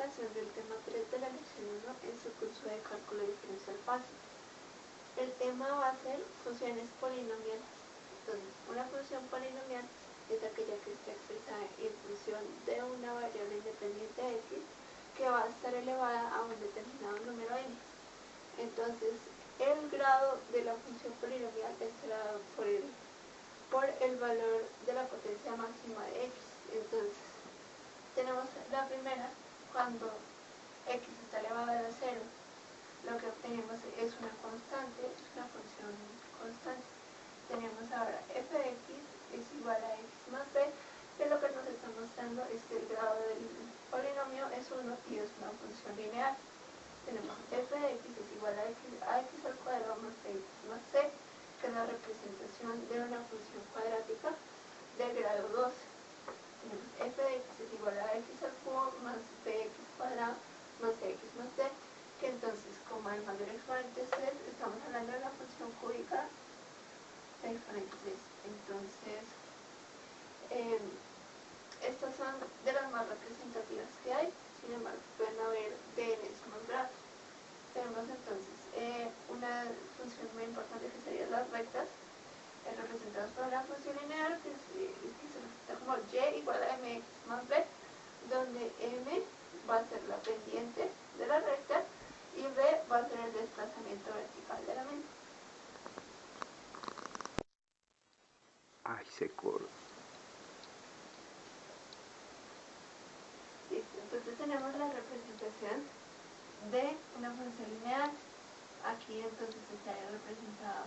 explicación del tema 3 de la lección 1 en su curso de cálculo diferencial fácil. El tema va a ser funciones polinomiales. Entonces, una función polinomial es aquella que está expresada en función de una variable independiente x que va a estar elevada a un determinado número n. Entonces, el grado de la función polinomial estará dado por el valor de la potencia máxima de x. Entonces, tenemos la primera, cuando x está elevado a 0, lo que obtenemos es una constante, es una función constante. Tenemos ahora f de x es igual a x más b, que lo que nos está mostrando es que el grado del polinomio es 1 y es una función lineal. Tenemos f de x es igual a x al cuadrado más bx más c, que es la representación de una función cuadrática de grado 2. Tenemos f de x es igual a x al cubo más bx cuadrado más x más c, que entonces, como el mayor exponente es 3, estamos hablando de la función cúbica de exponente 3. Entonces, estas son de las más representativas que hay. Sin embargo, pueden haber de enésimo grado. Tenemos entonces una función muy importante que serían las rectas, representadas por una función lineal que se representa como y igual a mx más b, donde m va a ser la pendiente de la recta y b va a ser el desplazamiento vertical de la misma. Ay, se corta. Listo, entonces tenemos la representación de una función lineal. Aquí entonces estaría representado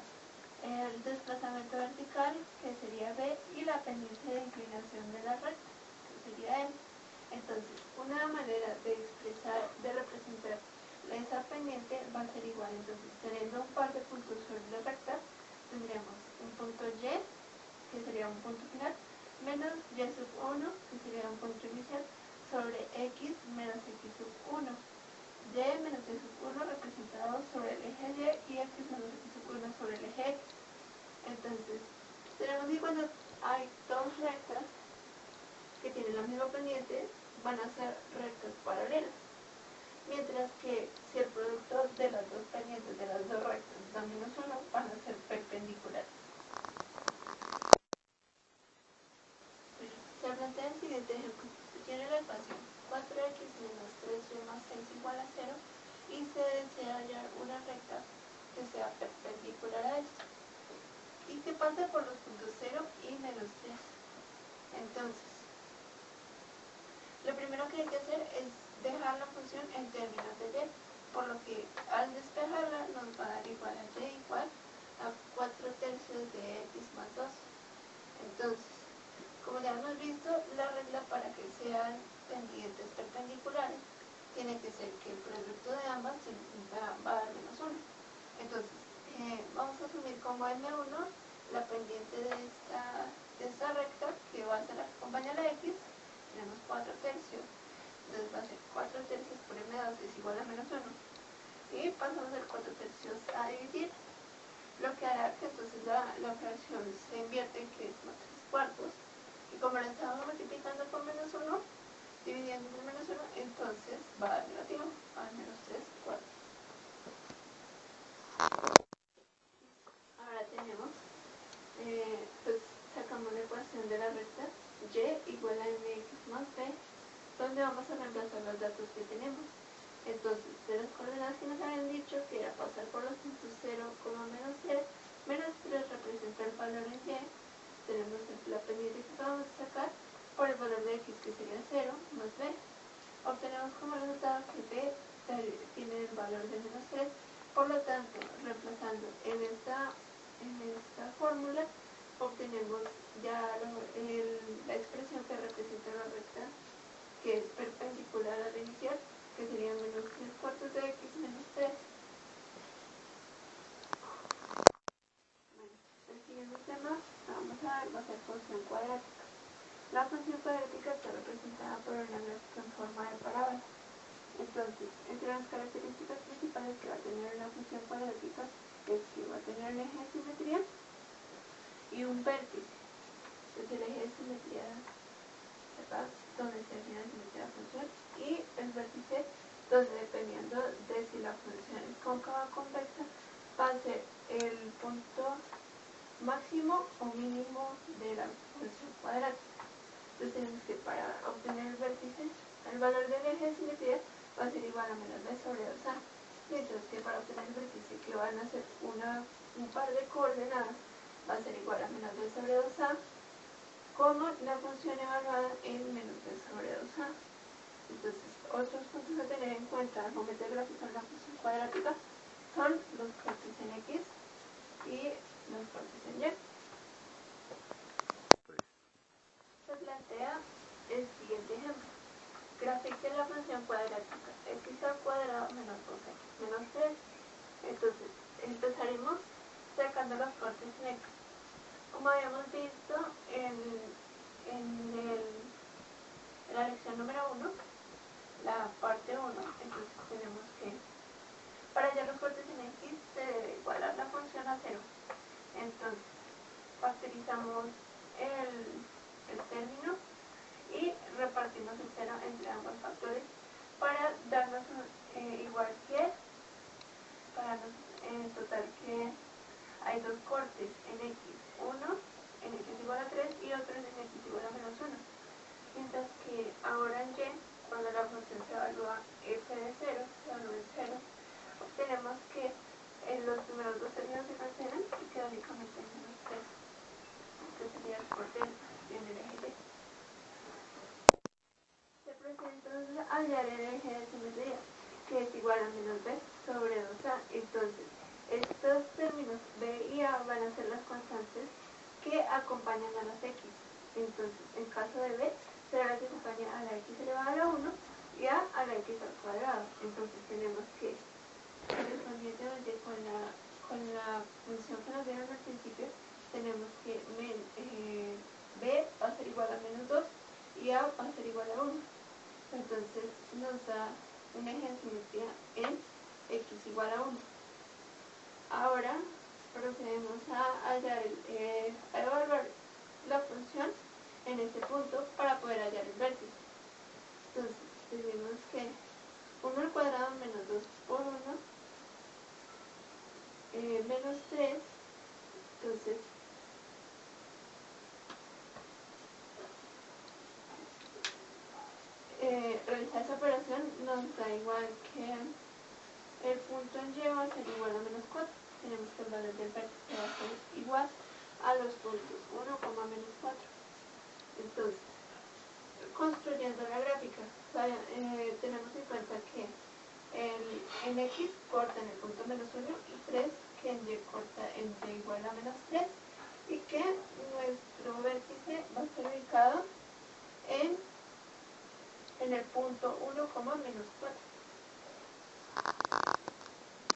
el desplazamiento vertical, que sería b, y la pendiente de inclinación de la recta, que sería m. Entonces, una manera de expresar, de representar esa pendiente va a ser igual. Entonces, teniendo un par de puntos sobre la recta, tendríamos un punto y, que sería un punto final, menos y sub 1, que sería un punto inicial, sobre x menos x sub 1. Y menos y sub 1 representado sobre el eje y x menos x sub 1 sobre el eje x. Entonces, tenemos que cuando hay dos rectas que tienen la misma pendiente, van a ser rectas paralelas. Mientras que si el producto de las dos pendientes de las dos rectas da menos 1, van a ser perpendiculares. Se plantea el siguiente ejemplo. Tiene la ecuación 4x menos 3y más 6 igual a 0 y se desea hallar una recta que sea perpendicular a esto y que pase por los puntos 0 y menos 3. Entonces, lo primero que hay que hacer es dejar la función en términos de y, por lo que al despejarla nos va a dar igual a y igual a 4 tercios de x más 2. Entonces, como ya hemos visto, la regla para que sean pendientes perpendiculares tiene que ser que el producto de ambas va a dar menos 1. Entonces, vamos a asumir como m1 la pendiente de esta recta, que va a ser la que acompaña a la x. Tenemos 4 tercios, entonces va a ser 4 tercios por m2 es igual a menos 1. Y pasamos del 4 tercios a dividir, lo que hará que entonces la fracción se invierte, que es más 3 cuartos. Y como la estamos multiplicando por menos 1, dividiendo por menos 1, entonces va a dar negativo, va a dar menos 3 cuartos. Ahora tenemos, pues sacamos la ecuación de la recta y igual a mx más b, donde vamos a reemplazar los datos que tenemos. Entonces, de las coordenadas que nos habían dicho, que era pasar por los puntos 0, menos 3, menos 3 representa el valor en y, tenemos la pendiente que acabamos de sacar, por el valor de x, que sería 0, más b. Obtenemos como resultado que b tiene el valor de menos 3, por lo tanto, reemplazando en esta fórmula, obtenemos ya la expresión que representa la recta, que es perpendicular a la inicial, que sería menos 3 cuartos de x menos 3. Bueno, el siguiente tema vamos a ver va a ser función cuadrática. La función cuadrática está representada por una gráfica en forma de parábola. Entonces, entre las características principales que va a tener una función cuadrática es que va a tener un eje de simetría y un vértice. Entonces, el eje de simetría, acá donde se define la simetría de la función, y el vértice Entonces, dependiendo de si la función es cóncava o convexa, va a ser el punto máximo o mínimo de la función cuadrática. Entonces tenemos que para obtener el vértice, el valor del eje de simetría va a ser igual a menos b sobre 2a. Mientras que para obtener el vértice, que van a ser un par de coordenadas, va a ser igual a menos b sobre 2a, como la función evaluada en menos b sobre 2a. Entonces, otros puntos a tener en cuenta al momento de graficar la función cuadrática son los cortes en X y los cortes en Y. Se plantea el siguiente ejemplo. Grafique la función cuadrática x al cuadrado menos 2x menos 3. Entonces, empezaremos sacando los cortes en X. Como habíamos visto en la lección número 1, la parte 1, entonces tenemos que, para hallar los cortes en X, se debe igualar la función a 0. Entonces, factorizamos el término y repartimos el 0 entre ambos factores para darnos igual que, para darnos en total que hay dos cortes en X, uno en X igual a 3 y otro en X igual a menos 1. Mientras que ahora en Y, cuando la función se evalúa f de 0, se evalúa en 0, obtenemos que los primeros dos términos se cancelan y queda únicamente menos 3. Este sería el corte en el eje Y. Se procede entonces a hallar el eje de simetría, que es igual a menos b sobre 2a. Entonces, estos términos b y a van a ser las constantes que acompañan a las x. Entonces, en caso de b, será la que acompaña a la x elevada a la 1 y a la x al cuadrado. Entonces, tenemos que, correspondientemente con la función que nos dieron al principio, tenemos que b va a ser igual a menos 2 y a va a ser igual a 1. Entonces nos da un eje de simetría en x igual a 1. Ahora procedemos a evaluar la función en este punto para poder hallar el vértice. Entonces tenemos que 1 al cuadrado menos 2 por 1 menos 3. Entonces realizar esa operación nos da igual que el punto en Y va a ser igual a menos 4. Tenemos que el valor del vértice va a ser igual a los puntos 1, menos 4. Entonces, construyendo la gráfica, tenemos en cuenta que en X corta en el punto menos 1 y 3, que en Y corta en Y igual a menos 3, y que nuestro vértice va a estar ubicado en el punto 1, menos 4.